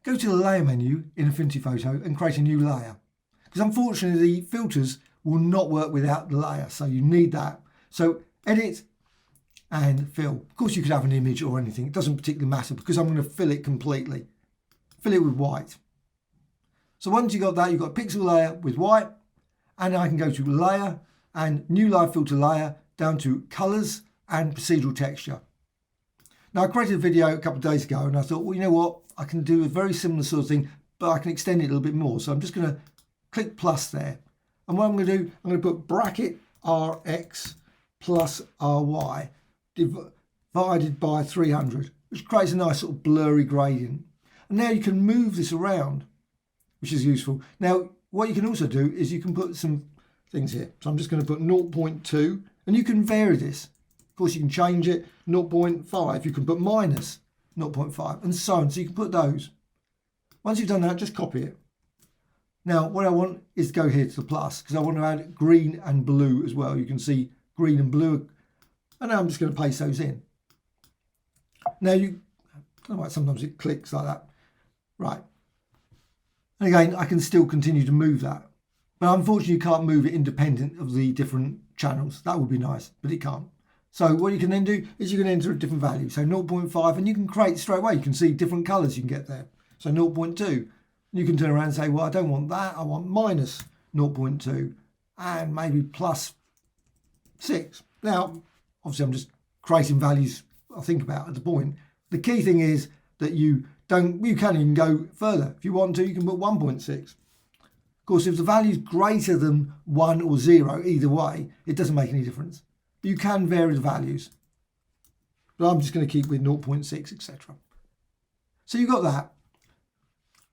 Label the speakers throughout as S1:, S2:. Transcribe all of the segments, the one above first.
S1: go to the layer menu in Affinity Photo and create a new layer. Because unfortunately the filters will not work without the layer, so you need that. So edit and fill. Of course you could have an image or anything, it doesn't particularly matter because I'm going to fill it completely. Fill it with white. So once you've got that, you've got a pixel layer with white, and I can go to layer and new live filter layer down to colors and procedural texture. Now I created a video a couple of days ago and I thought, well, you know what, I can do a very similar sort of thing, but I can extend it a little bit more. So I'm just going to click plus there. And what I'm going to do, I'm going to put bracket RX plus RY divided by 300, which creates a nice sort of blurry gradient. And now you can move this around, which is useful. Now, what you can also do is you can put some things here. So I'm just going to put 0.2, and you can vary this. Of course, you can change it, 0.5. You can put minus 0.5 and so on. So you can put those. Once you've done that, just copy it. Now, what I want is to go here to the plus because I want to add green and blue as well. You can see green and blue. And now I'm just going to paste those in. Now, I don't know why sometimes it clicks like that. Right. And again, I can still continue to move that. But unfortunately, you can't move it independent of the different channels. That would be nice, but it can't. So what you can then do is you can enter a different value. So 0.5, and you can create straight away. You can see different colors you can get there. So 0.2. You can turn around and say, well, I don't want that. I want minus 0.2 and maybe plus 6. Now, obviously, I'm just creating values I think about at the point. The key thing is that you can even go further. If you want to, you can put 1.6. Of course, if the value is greater than 1 or 0, either way, it doesn't make any difference. You can vary the values. But I'm just going to keep with 0.6, etc. So you've got that.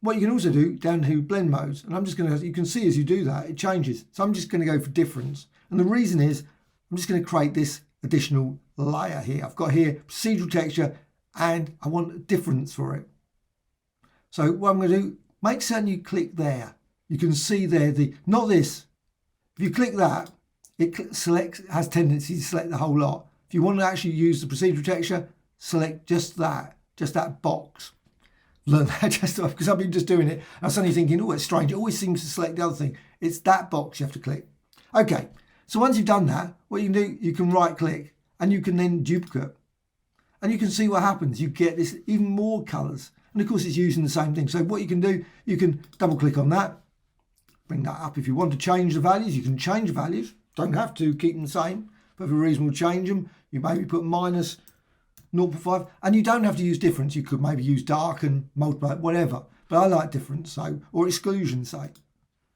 S1: What you can also do down to blend modes, and I'm just going to, you can see as you do that, it changes. So I'm just going to go for difference. And the reason is, I'm just going to create this additional layer here. I've got here procedural texture, and I want a difference for it. So what I'm going to do, make certain you click there. You can see there, not this. If you click that, it has tendency to select the whole lot. If you want to actually use the procedural texture, select just that box. Learn that just because I've been just doing it. I was suddenly thinking, oh, it's strange. It always seems to select the other thing. It's that box you have to click. Okay, so once you've done that, what you can do, you can right click and you can then duplicate. And you can see what happens. You get this even more colors. And of course, it's using the same thing. So what you can do, you can double click on that, bring that up. If you want to change the values, you can change the values. Don't have to keep them the same. But for a reason, we'll change them. You maybe put minus 0.5, and you don't have to use difference. You could maybe use dark and multiply, whatever. But I like difference, so, or exclusion, say.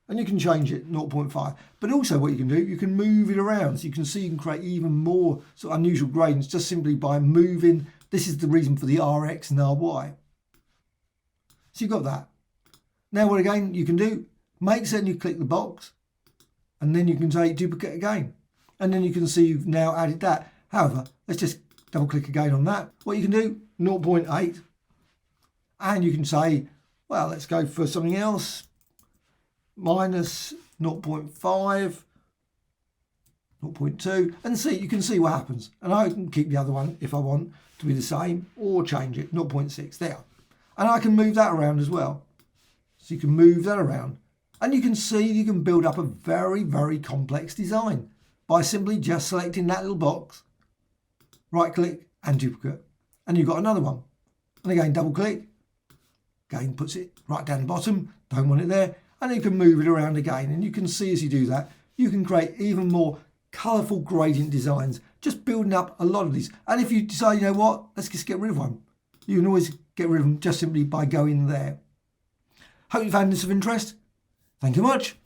S1: And you can change it 0.5. But also what you can do, you can move it around. So you can see you can create even more sort of unusual gradients just simply by moving. This is the reason for the RX and RY. So you've got that. Now what again you can do, make certain you click the box, and then you can say duplicate again. And then you can see you've now added that. However, let's just double click again on that. What you can do, 0.8. And you can say, well, let's go for something else. Minus 0.5, 0.2, and see, you can see what happens. And I can keep the other one if I want to be the same, or change it, 0.6 there. And I can move that around as well. So you can move that around. And you can see you can build up a very, very complex design by simply just selecting that little box, right click and duplicate. And you've got another one. And again, double click, again puts it right down the bottom, don't want it there. And you can move it around again. And you can see as you do that, you can create even more colourful gradient designs, just building up a lot of these. And if you decide, you know what, let's just get rid of one. You can always get rid of them just simply by going there. Hope you found this of interest. Thank you much.